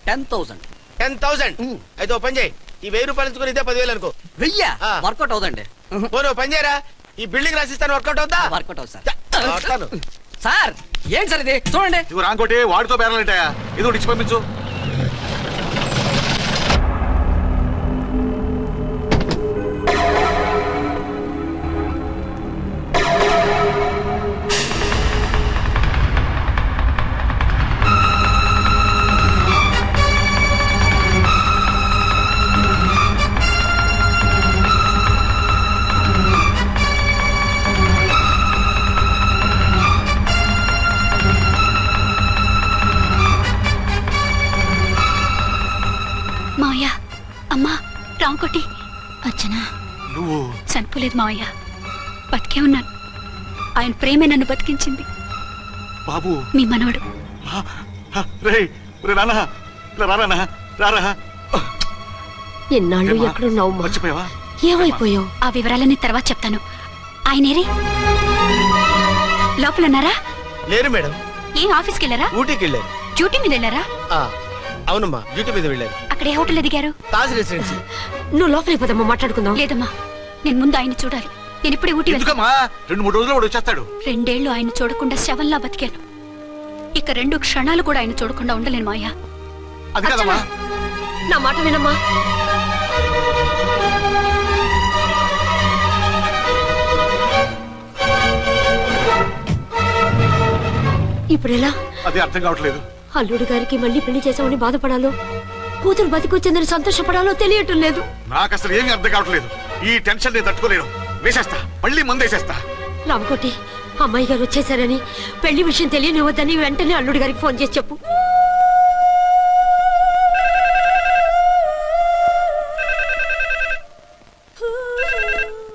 10,000. 10,000. అయితే ఓ పని చేయి, ఈ 1000 రూపాయలు ఎంచుకుని ఇదే 10,000 అనుకో. 1000 వర్కౌట్ అవుదండి. పోను పని చేయరా, ఈ బిల్డింగ్ రాసిస్తాను, వర్కౌట్ అవుతా? వర్కౌట్ అవుతుంది సార్. సార్ ఏం సార్ ఇది చూడండి. ఇవి రాంకోటి వాడితో బేరాలంటాయా? ఇది ఒకటి ఇచ్చి పంపించు. మావయ్య, అమ్మా, రాంకోటి. అచ్చనా నువ్వు చనిపోలేదు మావయ్య, బతికే ఉన్నాను. ఆయన ప్రేమే నన్ను బతికించింది. బాబు మీ మనవడు. ఎన్నాళ్ళు ఎక్కడున్నావు? మర్చిపోయావా? ఏమైపోయావు? ఆ వివరాలన్నీ తర్వాత చెప్తాను. ఆయనేరి లోపల ఉన్నారా? లేరు మేడం. ఏం ఆఫీస్కి వెళ్ళారా? ఊటీకి వెళ్ళారు. డ్యూటీ మీద వెళ్ళారా? అవునమ్మా, డ్యూటీ మీద వెళ్ళారు. అక్కడ ఏ హోటల్ ఎదిగారు? తాజ్ రెసిడెన్సీ. నువ్వు లోపలికి పోదమ్మా, మాట్లాడుకుందాం. లేదమ్మా, నేను ముందు ఆయన చూడాలి. నేను ఇప్పుడే ఊటీ వెళ్తాను. 2-3 రోజుల్లో వాడు వచ్చేస్తాడు. 2 ఏళ్లు ఆయన చూడకుండా శవంలా బతికాను. ఇక 2 క్షణాలు కూడా ఆయన చూడకుండా ఉండలేను మాయా. అది కదమ్మా. నా మాట వినమ్మా. ఇప్పుడెలా? అది అర్థం కావట్లేదు. అల్లుడు గారికి మళ్ళీ పెళ్లి చేసామని బాధపడాలో, కూతురు బతికొచ్చిందని సంతోషపడాలో తెలియటం లేదు. నాకు అసలు ఏమీ అర్థం కావట్లేదు. ఈ టెన్షన్ నేను తట్టుకోలేను. వేసేస్తా, మళ్ళీ మందేసేస్తా. రామకోటి, అమ్మాయి గారు వచ్చేసారని, పెళ్లి విషయం తెలియనివ్వద్దని వెంటనే అల్లుడు గారికి ఫోన్ చేసి చెప్పు.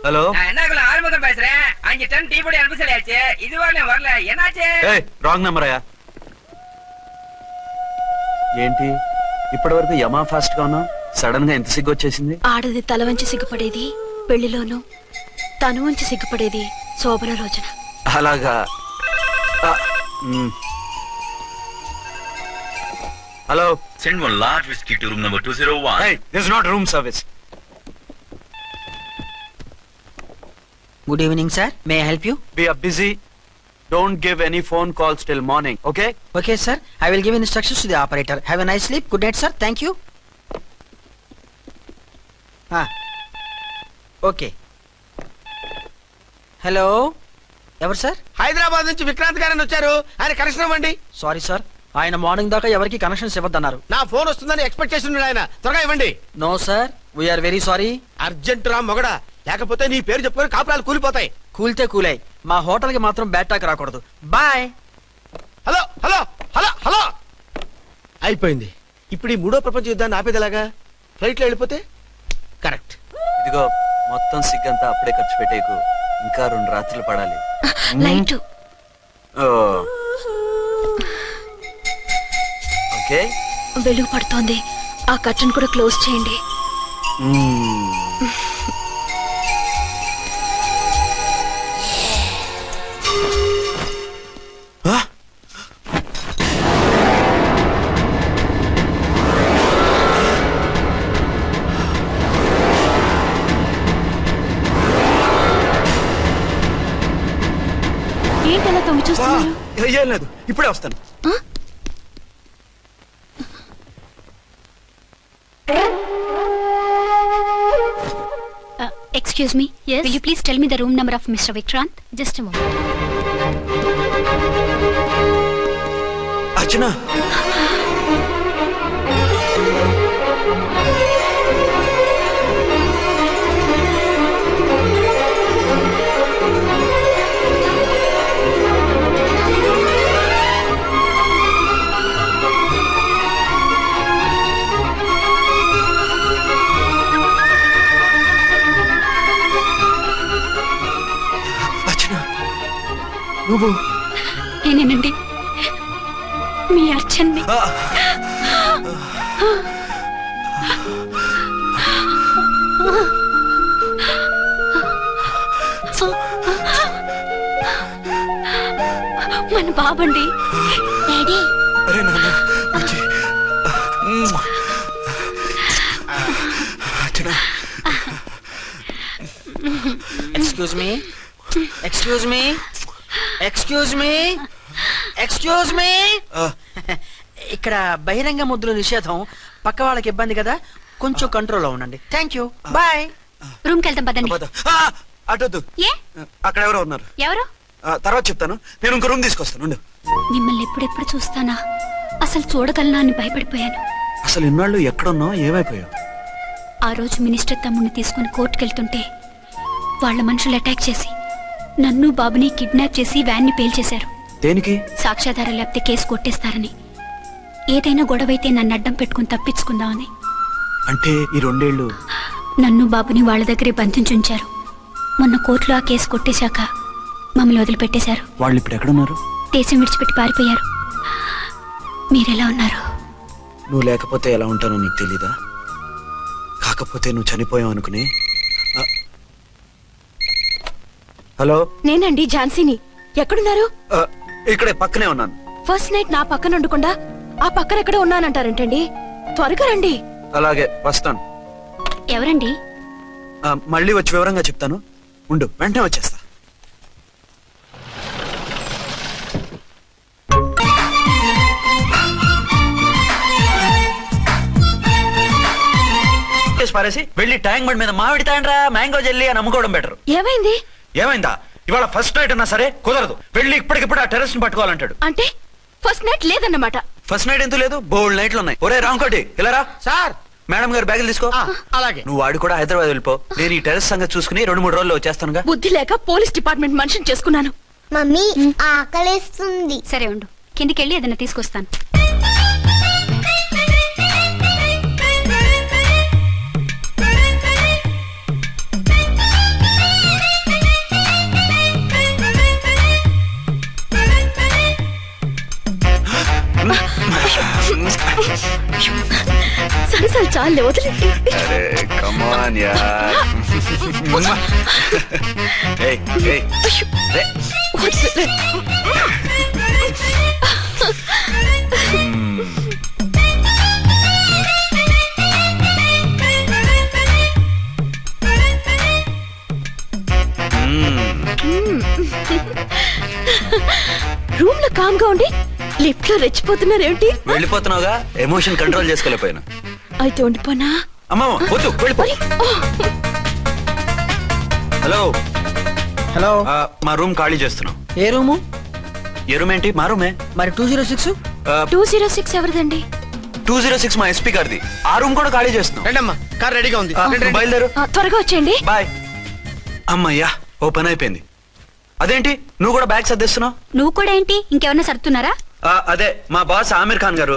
ஹலோ, என்னக்குள்ள ஆறுமுகம் பேசுறேன். 5 டன் டீ பொடி அனுப்ப சொல்லியாச்சு. இதுவரை வரல, என்னாச்சு? ఏయ్ రాంగ్ నెంబర్ అయ్యా. ఏంటి ఇప్పటి వరకు యమా ఫాస్ట్ గా ఉన్నావు, సడన్ గా ఎంత సిగ్గు వచ్చేసింది? ఆడది తల వంచి సిగ్గుపడేది పెళ్లిలోనూ, తను వంచి సిగ్గుపడేది శోభన రోజున. అలాగా. Hello, Send one large whiskey to room number 201. hey, this is not room service. Good evening sir, may I help you? We are busy. Don't give any phone calls till morning, okay? Okay sir, I will give instructions to the operator. Have a nice sleep. Good night sir. Thank you. Okay. Hello, ఎవరు sir? Hyderabad నుంచి విక్రాంత్ గారని వచ్చారు. ఆయన connection ఇవ్వండి. Sorry sir, ఆయన morning దాకా ఎవరికి connections ఇవ్వద్దన్నారు. నా ఫోన్ వస్తుందని ఎక్స్పెక్ట్ చేసి ఉన్నాడు ఆయన. త్వరగా ఇవ్వండి. No sir, we are very sorry. Urgent రా మొగడా, లేకపోతే నీ పేరు చెప్పుకొని కాపురాలు కూలిపోతాయి. కూల్తే కూలాయి, మా హోటల్ కి మాత్రం బ్యాడ్ టాక్ రాకూడదు. Bye. Hello hello hello hello. అయిపోయింది. ఇప్పుడు ఈ 3వ ప్రపంచ యుద్ధాన్ని ఆపేదలాగా? ఫ్లైట్ లో వెళ్ళిపోతే కరెక్ట్. ఇదిగో మొత్తం సిగ్గంతా అప్పుడే ఖర్చు పెట్టేకు, ఇంకా 2 రాత్రులు పడాలి. లైట్. ఓకే, వెలుగు పడుతోంది, ఆ కర్టన్ కూడా క్లోజ్ చేయండి. ఏంటలా తొంగి చూస్తున్నారు? ఏం లేదు, ఇప్పుడే వస్తాను. Excuse me. Yes. Will you please tell me the room number of Mr. Vikrant? Just a moment. Archana. నువ్వు నేనేనండి, మీ అర్చన్ని. మన బాబండి. డాడీ. అరే నాన్న, excuse me excuse me excuse me excuse me ఇక్కడ బహిరంగ ముద్దుల నిషేధం, పక్క వాళ్ళకి ఇబ్బంది కదా, కొంచెం కంట్రోల్లో ఉండండి. Thank you, bye. రూమ్కి వెళ్తాం పదండి. అటొద్దు, ఏ అక్కడ ఎవరో ఉన్నారు. ఎవరు? తర్వాత చెప్తాను. నేను ఇంకో రూమ్ తీసుకొస్తాను ఉండు. మిమ్మల్ని ఎప్పుడెప్పుడు చూస్తానా, అసలు చూడగలనా అని భయపడిపోయాను. అసలు ఇన్నాళ్ళు ఎక్కడున్నావు, ఏమైపోయావు? ఆ రోజు మినిస్టర్ తమ్ముడిని తీసుకుని కోర్టుకెళ్తుంటే వాళ్ళ మనుషులు అటాక్ చేసి నన్ను బాబుని కిడ్నాప్ చేసి వ్యాన్ని పేల్చేశారు. దేనికి? సాక్ష్యాధారం లేకపోతే కేసు కొట్టేస్తారని. ఏదైనా గొడవైతే నన్ను అడ్డం పెట్టుకుని తప్పించుకుందామని. అంటే ఈ 2 ఏళ్ళు నన్ను బాబుని వాళ్ళ దగ్గరే బంధించుంచారు. మొన్న కోర్టులో ఆ కేసు కొట్టేశాక మమ్మల్ని వదిలిపెట్టేశారు. వాళ్ళు ఇప్పుడు ఎక్కడున్నారు? దేశం విడిచిపెట్టి పారిపోయారు. మీరెలా ఉన్నారు? నువ్వు లేకపోతే ఎలా ఉంటానో నీకు తెలీదా? కాకపోతే నువ్వు చనిపోయావు అనుకుని. హలో, నేనండి ఝాన్సీని. ఎక్కడున్నారు? ఇక్కడే పక్కనే ఉన్నాను. ఫస్ట్ నైట్ నా పక్కన ఉండకుండా ఆ పక్కన ఎక్కడ ఉన్నానంటారేంటండి? త్వరగా రండి. అలాగే వస్తాను. ఎవరండి? మళ్ళీ వచ్చి వివరంగా చెప్తాను. ఉండు, వెంటనే వచ్చేస్తా. పారేసి వెళ్ళి ట్యాంక్ బండ్ మీద మామిడి తాండ్రా మ్యాంగో జెల్లీ అని అమ్ముకోవడం బెటర్. ఏమైంది? ఏమైందా? ఇవాళ ఫస్ట్ నైట్ అన్నా సరే కుదరదు. వెళ్ళి ఇప్పటికిప్పుడు ఆ టెర్రస్ ని పట్టుకోవాలంటాడు. అంటే ఫస్ట్ నైట్ లేదన్నమాట. ఫస్ట్ నైట్ ఎందుకు లేదు? బోల్డ్ నైట్లు ఉన్నాయి. ఒరే రాంకోటి, ఇలా రా. సార్. మేడం గారు బ్యాగులు తీసుకో. అలాగే. నువ్వు వాడు కూడా హైదరాబాద్ వెళ్ళిపో. నేను ఈ టెర్రస్ సంగతి చూసుకుని 2-3 రోజుల్లో వచ్చేస్తానుగా. బుద్ధి లేక పోలీస్ డిపార్ట్మెంట్ మనిషిని చేసుకున్నాను. మమ్మీ ఆకలేస్తుంది. సరే ఉండు, కిందికెళ్ళి ఏదైనా తీసుకొస్తాను. సరసాలు చాలే, వదిలే. రూమ్ లో కామ్ గా ఉండి లిఫ్ట్ లో రెచ్చిపోతున్నారేంటి? వెళ్ళిపోతున్నావుగా, ఎమోషన్ కంట్రోల్ చేసుకోలేకపోయినా. అయితే ఉండిపోనా? అమ్మా వద్దు, వెళ్ళిపో. హలో హలో, మా రూమ్ ఖాళీ చేస్తున్నాం. ఏ రూము? ఏ రూమ్ ఏంటి? మా రూమే. మరి 206? 206 ఎవరిదండి? 206 మా ఎస్పీ గారిది. ఆ రూమ్ కూడా ఖాళీ చేస్తున్నాం. రండమ్మా, కార్ రెడీగా ఉంది. బయలుదేరు. త్వరగా వచ్చేయండి. బాయ్. అమ్మయ్యా, ఓ పని అయిపోయింది. అదేంటి నువ్వు కూడా బ్యాగ్ సర్దిస్తున్నావు? నువ్వు కూడా ఏంటి, ఇంకెవరన్నా సర్దుతున్నారా? అదే మా బాస్ ఆమీర్ ఖాన్ గారు,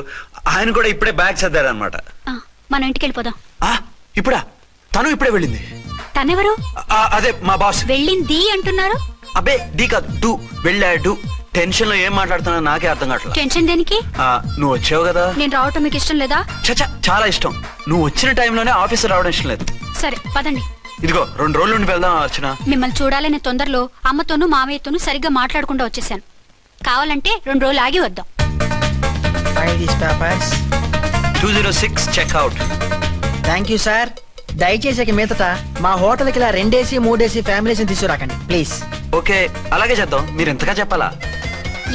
ఆయన కూడా ఇప్పుడే బ్యాగ్ సర్దారనమాట. మనం ఇంటికి వెళ్ళిపోదాం. ఇప్పుడా? తను ఇప్పుడే వెళ్ళింది. తనెవరు? అదే మా బాస్. వెళ్ళింది అంటున్నారు. అబ్బే డీ కాదు, డూ. వెళ్ళాడు. టెన్షన్ లో ఏం మాట్లాడుతున్నా నాకే అర్థం కావట్లేదు. టెన్షన్ దేనికి? నువ్వు వచ్చావు కదా. నేను రావటం మీకు ఇష్టం లేదా? చచ్చా, చాలా ఇష్టం. నువ్వు వచ్చిన టైంలోనే ఆఫీస్ రావడం ఇష్టం లేదు. సరే పదండి. ఇదిగో 2 రోజుల నుండి వెళ్దాం అర్చన. మిమ్మల్ని చూడాలనే తొందరలో అమ్మతోనూ మామయ్యతోనూ సరిగ్గా మాట్లాడకుండా వచ్చేసాను. కావాలంటే 2 రోజులు ఆగి వద్దాం. 206 చెక్అవుట్. Thank you sir. దయచేసి మీదట మా హోటల్కి ఇలా 2 AC 3 AC ఫ్యామిలీస్ తీసుకురాకండి ప్లీజ్. ఓకే, అలాగే చేద్దాం. మీరు ఎంతగా చెప్పాలా?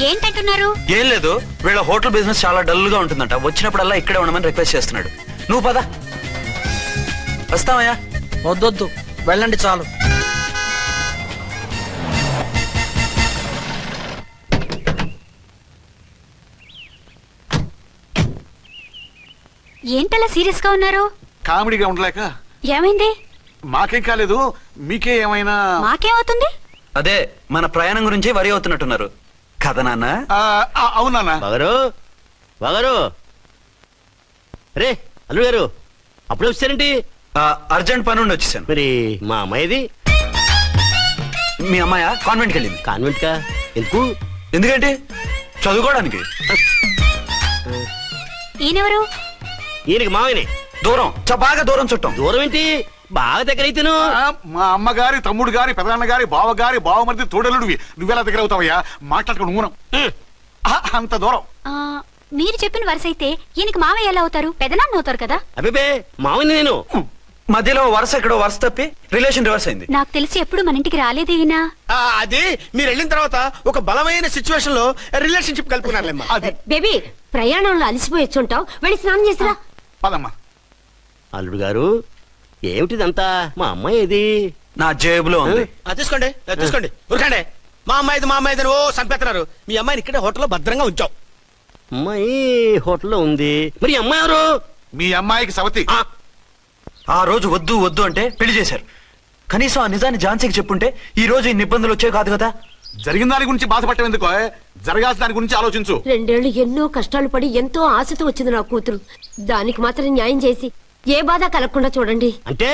ఏంటంటున్నారు? ఏం లేదు, వీళ్ళ హోటల్ బిజినెస్ చాలా డల్ గా ఉంటుందంట. వచ్చినప్పుడల్లా ఇక్కడే ఉండమని రిక్వెస్ట్ చేస్తున్నాడు. నువ్వు పద. వస్తావయ్యా? వద్దొద్దు, వెళ్ళండి చాలు. ఏంటలా సీరియస్ గా ఉన్నారు? కామెడీగా ఉండలేక. ఏమైంది? మాకేం కాలేదు, మీకే ఏమైనా? మాకేమవుతుంది? అదే మన ప్రయాణం గురించి వరి అవుతున్నట్టున్నారు కదా నాన్న? అవునా? బాగారు రే అల్లు గారు, అప్పుడే వచ్చారేంటి? అర్జెంట్ పని ఉండి వచ్చేసాను. మరి మా అమ్మాయిది? మీ అమ్మాయ కాన్వెంట్కి వెళ్ళింది. కాన్వెంట్ కా? ఎందుకు? ఎందుకంటే చదువుకోవడానికి. ఈయనెవరు? ఈయనకి మామయ్యనే. దూరం, బాగా దూరం చుట్టం. దూరం ఏంటి, బాగా దగ్గర అయితేను. మా అమ్మగారి, తమ్ముడు గారి, పెదనాన్న గారి, బావగారి, బావమరిది, తోడలుడివి. నువ్వెలా దగ్గర అవుతావయ్యా? మాట్లాడుకో. నువ్వు అంత దూరం. మీరు చెప్పిన వరుస అయితే ఈయనకి మావయ్య ఎలా అవుతారు? పెదనాన్న అవుతారు కదా. అబిబే మామని నేను మధ్యలో వరుస ఎక్కడో వరుస తప్పి రిలేషన్ రివర్స్ అయింది. నాకు తెలిసి ఎప్పుడు మన ఇంటికి రాలేదు ఈయన. అది మీరు వెళ్ళిన తర్వాత ఒక బలమైన సిచ్యువేషన్ లో రిలేషన్షిప్ కలుపుకున్నారులేమ్మా. బేబీ ప్రయాణంలో అలసిపోయి వచ్చుంటావు, వెళ్ళి స్నానం చేసిరా. పదమ్మా. అల్లుడు గారు ఏమిటిదంతా? మా అమ్మాయి ఏది? నా జేబులో ఉంది. తీసుకోండి తీసుకోండి, ఉరకండి. మా అమ్మాయిది ఓ చంపేస్తున్నారు. మీ అమ్మాయిని ఇక్కడే హోటల్లో భద్రంగా ఉంచాం. అమ్మాయి హోటల్లో ఉంది, మరి ఈ అమ్మాయి ఎవరు? మీ అమ్మాయికి సవతి. ఆ రోజు వద్దు వద్దు అంటే పెళ్లి చేశారు. కనీసం ఆ నిజాన్ని ఝాన్సీకి చెప్పుంటే ఈ రోజు ఇన్ని ఇబ్బందులు వచ్చే కాదు కదా. జరిగిన దాని గురించి బాధపడటం ఎందుకో, జరగాల్సిన దాని గురించి ఆలోచించు. 2 ఏళ్లు ఎన్నో కష్టాలు పడి ఎంతో ఆశతో వచ్చింది నా కూతురు. దానికి మాత్రం న్యాయం చేసి ఏ బాధ కలగకుండా చూడండి. అంటే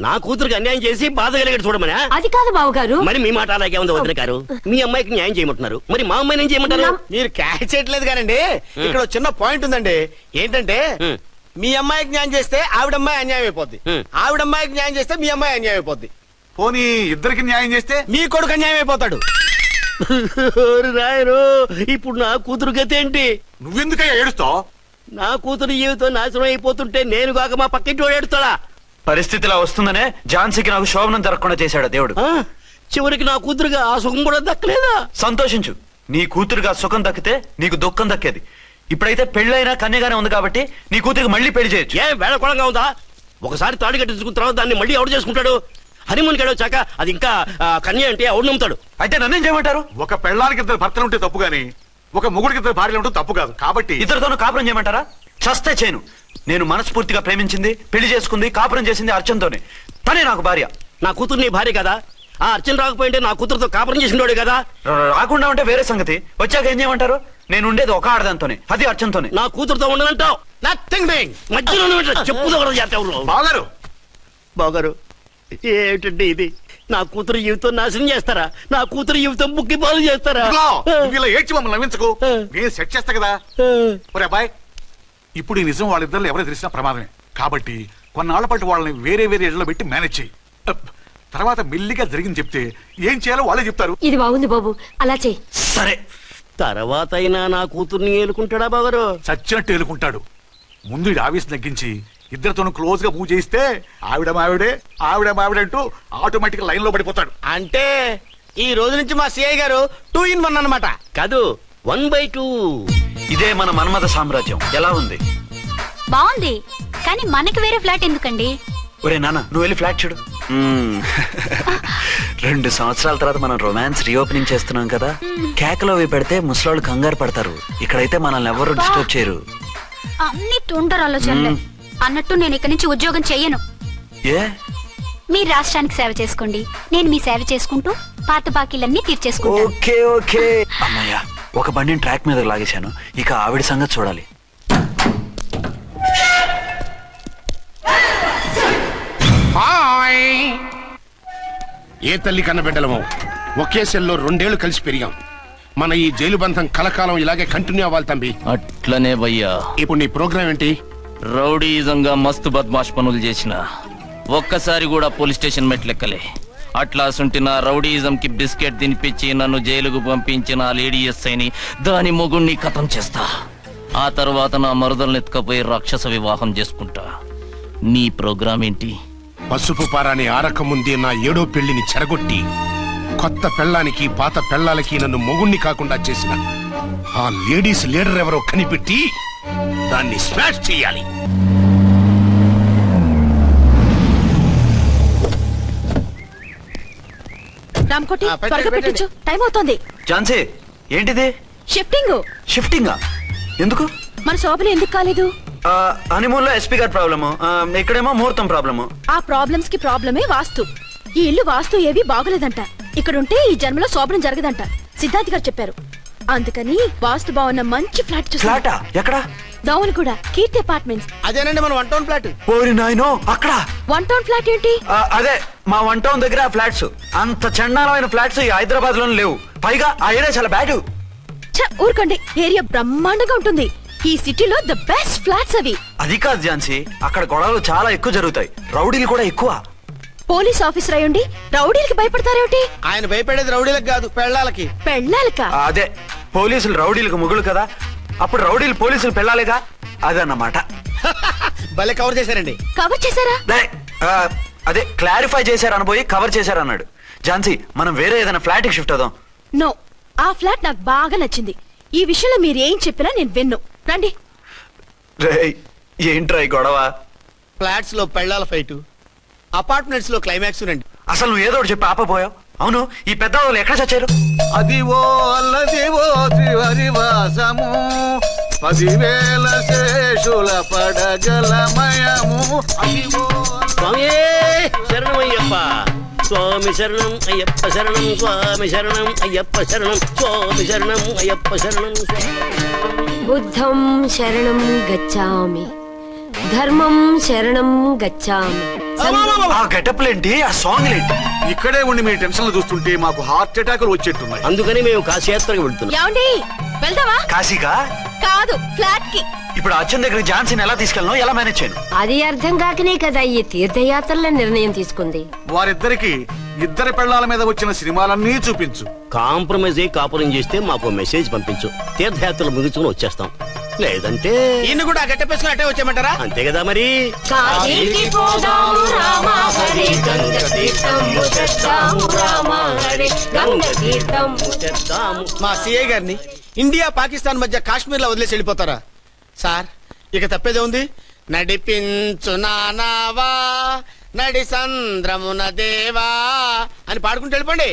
నా కూతురికి అన్యాయం చేసి బాధ కలిగేది చూడమనా? అది కాదు బావగారు. మరి మీ మాట అలాగే ఉంది వదిన గారు. మీ అమ్మాయికి న్యాయం చేయమంటున్నారు, మరి మా అమ్మాయిని ఏం చేయమంటారు? మీరు క్యాచ్ చేయట్లేదు కానండి. ఇక్కడ చిన్న పాయింట్ ఉందండి. ఏంటంటే మీ అమ్మాయికి న్యాయం చేస్తే ఆవిడమ్మాయి అన్యాయం అయిపోద్ది, ఆవిడమ్మాయికి న్యాయం చేస్తే మీ అమ్మాయి అన్యాయం అయిపోద్ది. పోనీ ఇద్దరికి న్యాయం చేస్తే మీ కొడుకు అన్యాయం అయిపోతాడు. రాయరు, ఇప్పుడు నా కూతురు గతి ఏంటి? నువ్వెందుకయ్యా ఏడుస్తావు? నా కూతురు జీవితం నాశనం అయిపోతుంటే నేను కాక మా పక్కింటి వాడు ఏడుస్తాడా? పరిస్థితి ఇలా వస్తుందనే ఝాన్సీకి నాకు శోభనం జరగకుండా చేశాడు దేవుడు. చివరికి నా కూతురుగా ఆ సుఖం కూడా దక్కలేదా? సంతోషించు, నీ కూతురుగా సుఖం దక్కితే నీకు దుఃఖం దక్కేది. ఇప్పుడైతే పెళ్ళైనా కన్యగానే ఉంది కాబట్టి నీ కూతురికి మళ్ళీ పెళ్లి చేయొచ్చు. ఏ వేళకోళంగా ఉందా? ఒకసారి తాడి కట్టించుకున్న తర్వాత దాన్ని మళ్ళీ ఎవడు చేసుకుంటాడు? హనీమూన్ గడ వచ్చాక అది ఇంకా కన్య అంటే ఎవడు నమ్ముతాడు? అయితే నన్నేం చేయమంటారు? ఒక పెళ్ళానికి 2 భర్తలు ఉంటే తప్పు గాని ఒక మొగుడికి 2 భార్యలు ఉంటే తప్పు కాదు. కాబట్టి ఇద్దరితోనూ కాపురం చేయమంటారా? చస్తే చేయను. నేను మనస్ఫూర్తిగా ప్రేమించింది, పెళ్లి చేసుకుంది, కాపురం చేసింది అర్చనతోనే. తనే నాకు భార్య. నా కూతురు నీ భార్య కదా? ఆ అర్చన రాకపోయింటే నా కూతురుతో కాపురం చేసినోడే కదా? రాకుండా ఉంటే వేరే సంగతి. వచ్చాక ఏం చేయమంటారు? నేను ఉండేది ఒక ఆడదాంతోనే, అది అర్చనతోనే. నా కూతురుతో ఉండనంటావు? Nothing doing. మధ్యలో చెప్పుదో కూడా చేస్తావు. బాగారు బాగారు ఏమిటండి ఇది? నా కూతురు జీవితం నాశనం చేస్తారా? నా కూతురు జీవితం ముక్కి పాలు చేస్తారా? ఇలా ఏడ్చి మమ్మల్ని నవ్వించకు, నేను సెట్ చేస్తా కదా. ఒరే అబ్బాయి, ఇప్పుడు ఈ నిజం వాళ్ళిద్దరు ఎవరో తెలిసినా ప్రమాదమే. కాబట్టి కొన్నాళ్ల పాటు వాళ్ళని వేరే వేరే ఇళ్లలో పెట్టి మేనేజ్ చేయి. తర్వాత మెల్లిగా జరిగింది చెప్తే ఏం చేయాలో వాళ్ళే చెప్తారు. ఇది బాగుంది బాబు, అలా చెయ్యి. సరే, తర్వాత అయినా నా కూతుర్ని ఏలుకుంటాడా బాగారు? చచ్చినట్టు ఏలుకుంటాడు. ముందు ఈ ఆవేశం తగ్గించి ఇద్దరితోనూ క్లోజ్ గా పూజ చేయిస్తే ఆవిడ మావిడే అంటూ ఆటోమేటిక్ లైన్ లో పడిపోతాడు. అంటే ఈ రోజు నుంచి మా సిఐ గారు 2 in 1 అన్నమాట. కాదు, 1/2. ఇదే మన మన్మథ సామ్రాజ్యం. ఎలా ఉంది? బాగుంది, కానీ మనకి వేరే ఫ్లాట్ ఎందుకండి? ఒరే నాన్న, నువ్వు వెళ్ళి ఫ్లాట్ చూడు. 2 సంవత్సరాల తర్వాత మనం రొమాన్స్ రీఓపెనింగ్ చేస్తున్నాం కదా. కేకలో అవి పెడితే ముసలాళ్ళు కంగారు పడతారు. ఇక్కడైతే మనల్ని ఎవరు డిస్టర్బ్ చేయరు. అన్ని తొందర ఆలోచనలే. అన్నట్టు నేను ఇక్కడి నుంచి ఉద్యోగం చెయ్యను. ఏ? మీరు రాష్ట్రానికి సేవ చేసుకోండి, నేను మీ సేవ చేసుకుంటూ పాత బాకీలన్నీ తీర్చేసుకుంటాను. Okay okay. అమ్మయ్య, ఒక బండిని ట్రాక్ మీద లాగేశాను. ఇక ఆవిడ సంగతి చూడాలి. ఏ తల్లి కన్న బిడ్డలమో ఒకే సెల్లో 2 ఏళ్లు కలిసి పెరిగాం. మన ఈ జైలు బంధం కలకాలం ఇలాగే కంటిన్యూ అవ్వాలి తంబి. అట్లనే భయ్యా. ఇప్పుడు నీ ప్రోగ్రామ్ ఏంటి? రౌడీజంగా మస్తు బద్మాష్ పనులు చేసిన ఒక్కసారి కూడా పోలీస్ స్టేషన్ మెట్లెక్కలే. అట్లా సుంటి నా రౌడీజం కి బిస్కెట్ తినిపించి నన్ను జైలుకు పంపించిన లేడీ ఎస్ఐని దాని మొగుణ్ణి ఖతం చేస్తా. ఆ తర్వాత నా మరుదలను ఎత్తుకపోయి రాక్షస వివాహం చేసుకుంటా. నీ ప్రోగ్రామ్ ఏంటి? పసుపు పారాని ఆరక ముందే నా 7వ పెళ్లిని చెరగొట్టి కొత్త పెళ్ళానికి పాత పెళ్ళాలకి నన్ను మొగుణ్ణి కాకుండా చేసిన ఆ లేడీస్ లీడర్ ఎవరో కనిపెట్టి దాన్ని స్మాష్ చేయాలి. రామ్కోటి, త్వరగా పెట్టించు, టైం అవుతోంది. ఝాన్సీ, ఏంటిది? షిఫ్టింగా? ఎందుకు? మన శోభన ఎందుకు కాలేదు? హనీమూన్ లో ఎస్పీ గారి ప్రాబ్లము, ఇక్కడేమో ముహూర్తం ప్రాబ్లము. ఆ ప్రాబ్లమ్స్ కి ప్రాబ్లమే వాస్తు. ఈ ఇల్లు వాస్తు ఏవి బాగోలేదంట. ఇక్కడుంటే ఈ జన్మలో శోభనం జరగదంట సిద్ధార్థ్ గారు చెప్పారు. అందుకని వాస్తు బాగున్న మంచి ఫ్లాట్ చూసి. ఫ్లాటా? ఎక్కడ? దౌన్ కూడా కీర్తి అపార్ట్మెంట్స్. అదేనండి మన 1 టౌన్ ఫ్లాట్. ఓరి నాయనో, అక్కడ 1 టౌన్ ఫ్లాట్ ఏంటి? అదే మా 1 టౌన్ దగ్గర ఫ్లాట్స్. అంత చండాలమైన ఫ్లాట్స్ ఈ హైదరాబాద్ లోనే లేవు. పైగా ఆ ఏరియా చాలా బ్యాడ్. ఊరుకోండి, ఏరియా బ్రహ్మాండంగా ఉంటుంది. ఈ సిటీలో ద బెస్ట్ ఫ్లాట్స్ అవి. అది కాదు ఝాన్సీ, అక్కడ గొడవలు చాలా ఎక్కువ జరుగుతాయి, రౌడీలు కూడా ఎక్కువ. పోలీస్ ఆఫీసర్ అయ్యుండి రౌడీలకి భయపడతారేమిటి? ఆయన భయపడేది రౌడీలకు కాదు, పెళ్ళాలకి. పెళ్ళాలకా? అదే, పోలీసులు రౌడీలకు మొగులు కదా. అప్పుడు రౌడీలు పోలీసులు పెళ్ళాలిగా అదన్నమాట. భలే కవర్ చేశారండి. కవర్ చేశారా? అదే క్లారిఫై చేశారు అనబోయి కవర్ చేశారు అన్నాడు. ఝాన్సీ, మనం వేరే ఏదైనా ఫ్లాట్ కి షిఫ్ట్ అవుదాం. నో, ఆ ఫ్లాట్ నాకు బాగా నచ్చింది. ఈ విషయంలో మీరు ఏం చెప్పినా నేను విన్ను. రండి. ఏంట్రా ఈ గొడవ? ఫ్లాట్స్ లో పెళ్ళాల ఫైట్, అపార్ట్మెంట్స్ లో క్లైమాక్స్ రండి. అసలు నువ్వు ఏదో ఒకటి చెప్పి ఆపపోయావు. అవును, ఈ పెద్ద వాళ్ళు ఎక్కడ చచ్చారు? అదివో అల్లదివో త్రివరివాసము 10,000 శేషుల పడగలమయము. అదివో స్వామి శరణమయ్యప్ప, స్వామి శరణం అయ్యప్ప శరణం, స్వామి శరణం అయ్యప్ప శరణం, స్వామి శరణం అయ్యప్ప శరణం. బుద్ధం శరణం గచ్చామి, ధర్మం శరణం గచ్చామి. ఆ గెటప్లేంటి, ఆ సాంగ్ ఏంటి? ఇక్కడే ఉండి మీ టెన్షన్లు చూస్తుంటే మాకు హార్ట్ అటాకులు వచ్చేట్టున్నాయి. అందుకని మేము కాశీయాత్రకు వెళ్తున్నాం. ఏమండి, వెళ్దామా? కాశీగా కాదు, ఫ్లాట్ కి. ఇప్పుడు అచ్చన్ దగ్గర ఝాన్సీని ఎలా తీసుకెళ్ళను, ఎలా మేనేజ్ చేయను? అది అర్థం కాకనే కదా ఈ తీర్థయాత్రల నిర్ణయం తీసుకుంది. వారిద్దరికి ఇద్దరి పెళ్ళాల మీద వచ్చిన సినిమాలన్నీ చూపించు. కాంప్రమైజ్ అయ్యి కాపురం చేస్తే మాకు మెసేజ్ పంపించు. తీర్థయాత్రలు ముగించుకుని వచ్చేస్తాం. లేదంటే ఇన్ని కూడా గట్టపేసుకుని అట్టే వచ్చేయమంటారా? అంతే కదా మరి. మా సిఐ గారిని ఇండియా పాకిస్తాన్ మధ్య కాశ్మీర్ లో వదిలేసి వెళ్ళిపోతారా సార్? ఇక తప్పేదే ఉంది. నడిపించు నానావా నడి సంద్రమున దేవా అని పాడుకుంటూ వెళ్ళిపోండి.